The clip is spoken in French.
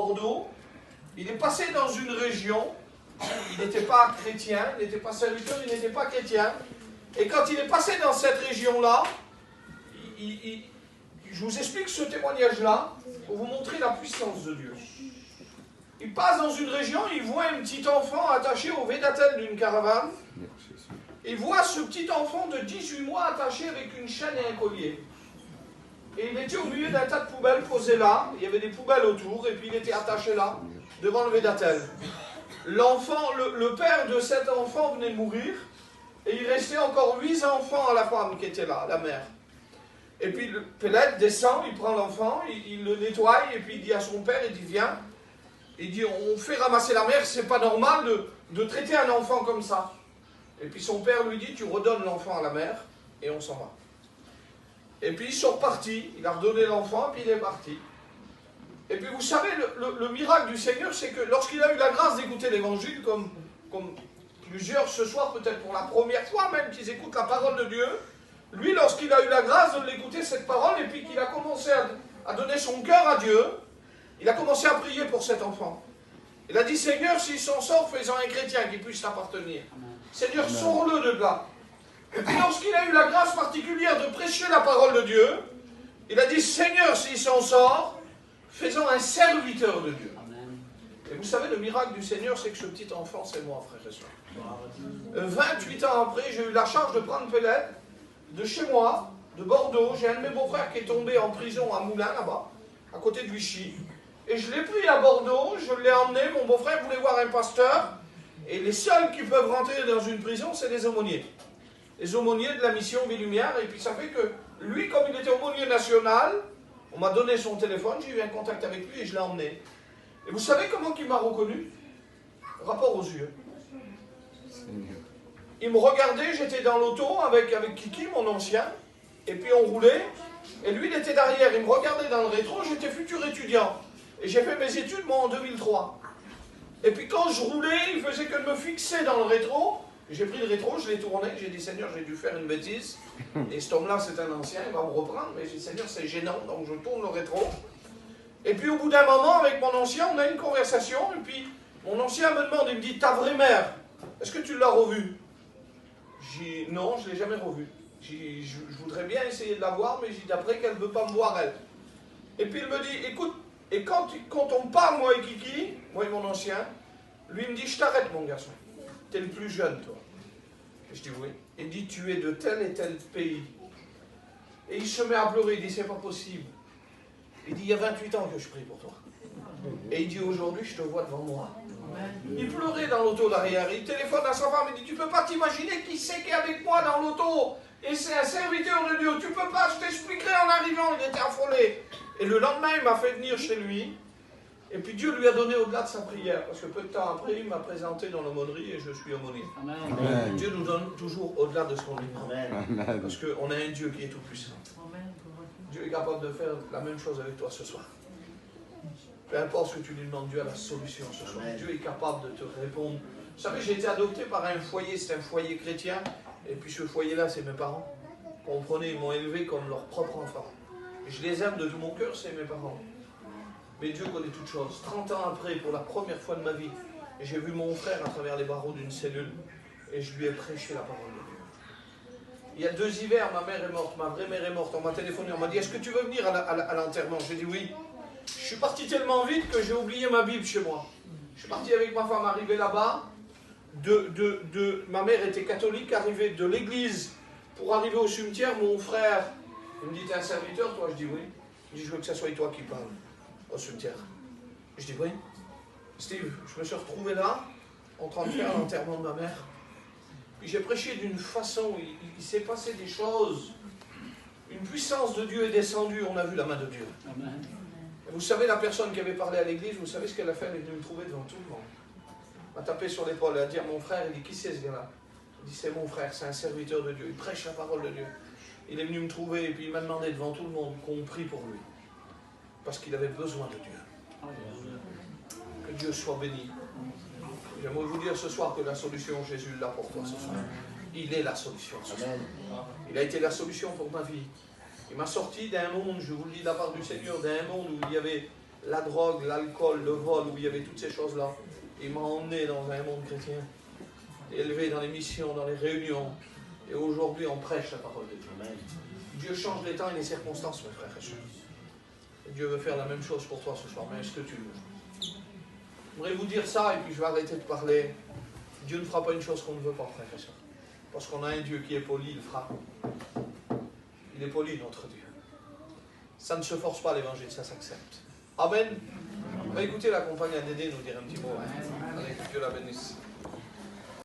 Bordeaux. Il est passé dans une région, il n'était pas chrétien, il n'était pas serviteur, il n'était pas chrétien. Et quand il est passé dans cette région-là, je vous explique ce témoignage-là pour vous montrer la puissance de Dieu. Il passe dans une région, il voit un petit enfant attaché au védatel d'une caravane. Il voit ce petit enfant de 18 mois attaché avec une chaîne et un collier. Et il était au milieu d'un tas de poubelles posées là. Il y avait des poubelles autour et puis il était attaché là, devant le védatel. L'enfant, le père de cet enfant venait de mourir. Et il restait encore 8 enfants à la femme qui était là, la mère. Et puis le Pellet descend, il prend l'enfant, il le nettoie et puis il dit à son père, il dit viens. Il dit on fait ramasser la mère, c'est pas normal de traiter un enfant comme ça. Et puis son père lui dit tu redonnes l'enfant à la mère et on s'en va. Et puis ils sont repartis, il a redonné l'enfant et puis il est parti. Et puis vous savez, le miracle du Seigneur, c'est que lorsqu'il a eu la grâce d'écouter l'évangile, comme plusieurs ce soir, peut-être pour la première fois même qu'ils écoutent la parole de Dieu, lui, lorsqu'il a eu la grâce de l'écouter cette parole et puis qu'il a commencé à donner son cœur à Dieu, il a commencé à prier pour cet enfant. Il a dit, Seigneur, s'il s'en sort, fais-en un chrétien qui puisse t'appartenir. Seigneur, sors-le de là. Et puis lorsqu'il a eu la grâce particulière de prêcher la parole de Dieu, il a dit, Seigneur, s'il s'en sort, fais-en un serviteur de Dieu. Et vous savez, le miracle du Seigneur, c'est que ce petit enfant, c'est moi, frère et soeur. 28 ans après, j'ai eu la charge de prendre Pellet de chez moi, de Bordeaux. J'ai un de mes beaux-frères qui est tombé en prison à Moulins, là-bas, à côté de Vichy. Et je l'ai pris à Bordeaux, je l'ai emmené, mon beau-frère voulait voir un pasteur. Et les seuls qui peuvent rentrer dans une prison, c'est les aumôniers. Les aumôniers de la mission Vie-Lumière. Et puis ça fait que lui, comme il était aumônier national, on m'a donné son téléphone, j'ai eu un contact avec lui et je l'ai emmené. Et vous savez comment il m'a reconnu? Rapport aux yeux. Il me regardait, j'étais dans l'auto avec Kiki, mon ancien, et puis on roulait, et lui il était derrière, il me regardait dans le rétro, j'étais futur étudiant. Et j'ai fait mes études, moi, en 2003. Et puis quand je roulais, il faisait que de me fixer dans le rétro. J'ai pris le rétro, je l'ai tourné, j'ai dit, Seigneur, j'ai dû faire une bêtise. Et cet homme-là, c'est un ancien, il va me reprendre, mais j'ai dit, Seigneur, c'est gênant, donc je tourne le rétro. Et puis au bout d'un moment, avec mon ancien, on a une conversation, et puis mon ancien me demande, il me dit, ta vraie mère, est-ce que tu l'as revue? J'ai dit, non, je ne l'ai jamais revue. Je voudrais bien essayer de la voir, mais j'ai dit, d'après qu'elle ne veut pas me voir, elle. Et puis il me dit, écoute, et quand on parle, moi et Kiki, moi et mon ancien, lui il me dit, je t'arrête mon garçon, tu es le plus jeune toi. Et je dis oui. Il dit, tu es de tel et tel pays. Et il se met à pleurer, il dit, c'est pas possible. Il dit, il y a 28 ans que je prie pour toi. Et il dit, aujourd'hui je te vois devant moi. Il pleurait dans l'auto derrière, il téléphone à sa femme, il dit, tu peux pas t'imaginer qui c'est qui est avec moi dans l'auto. Et c'est un serviteur de Dieu, tu peux pas, je t'expliquerai en arrivant, il était affolé. Et le lendemain, il m'a fait venir chez lui. Et puis Dieu lui a donné au-delà de sa prière. Parce que peu de temps après, il m'a présenté dans l'aumônerie et je suis aumônier. Amen. Dieu nous donne toujours au-delà de ce qu'on lui demande. Parce qu'on a un Dieu qui est tout puissant. Dieu est capable de faire la même chose avec toi ce soir. Peu importe ce que tu lui demandes, Dieu a la solution ce soir. Dieu est capable de te répondre. Vous savez, j'ai été adopté par un foyer, c'est un foyer chrétien. Et puis ce foyer-là, c'est mes parents. Comprenez, ils m'ont élevé comme leur propre enfant. Et je les aime de tout mon cœur, c'est mes parents. Mais Dieu connaît toutes choses. 30 ans après, pour la première fois de ma vie, j'ai vu mon frère à travers les barreaux d'une cellule et je lui ai prêché la parole de Dieu. Il y a 2 hivers, ma mère est morte, ma vraie mère est morte. On m'a téléphoné, on m'a dit, est-ce que tu veux venir à l'enterrement? J'ai dit oui. Je suis parti tellement vite que j'ai oublié ma Bible chez moi. Je suis parti avec ma femme, arrivé là-bas. Ma mère était catholique, arrivée de l'église pour arriver au cimetière. Mon frère, il me dit, t'es un serviteur, toi? Je dis oui. Il dit, je veux que ça soit toi qui parles au cimetière. Je dis oui. Steve, je me suis retrouvé là, en train de faire l'enterrement de ma mère. Puis j'ai prêché d'une façon, il s'est passé des choses. Une puissance de Dieu est descendue, on a vu la main de Dieu. Amen. Et vous savez, la personne qui avait parlé à l'église, vous savez ce qu'elle a fait? Elle est venue me trouver devant tout le monde. Elle m'a tapé sur l'épaule, elle a dit à mon frère, il dit, qui c'est ce gars-là? Il dit, c'est mon frère, c'est un serviteur de Dieu, il prêche la parole de Dieu. Il est venu me trouver et puis il m'a demandé devant tout le monde qu'on prie pour lui. Parce qu'il avait besoin de Dieu. Que Dieu soit béni. J'aimerais vous dire ce soir que la solution, Jésus l'a pour toi ce soir. Il est la solution ce soir. Il a été la solution pour ma vie. Il m'a sorti d'un monde, je vous le dis de la part du Seigneur, d'un monde où il y avait la drogue, l'alcool, le vol, où il y avait toutes ces choses-là. Il m'a emmené dans un monde chrétien, élevé dans les missions, dans les réunions. Et aujourd'hui, on prêche la parole de Dieu. Amen. Dieu change les temps et les circonstances, mes frères et sœurs. Et Dieu veut faire la même chose pour toi ce soir. Mais est-ce que tu veux? J'aimerais vous dire ça, et puis je vais arrêter de parler. Dieu ne fera pas une chose qu'on ne veut pas, frères et sœurs. Parce qu'on a un Dieu qui est poli, il fera. Il est poli, notre Dieu. Ça ne se force pas l'évangile, ça s'accepte. Amen. On va écouter la compagne à Dédé nous dire un petit mot. Allez, que Dieu la bénisse.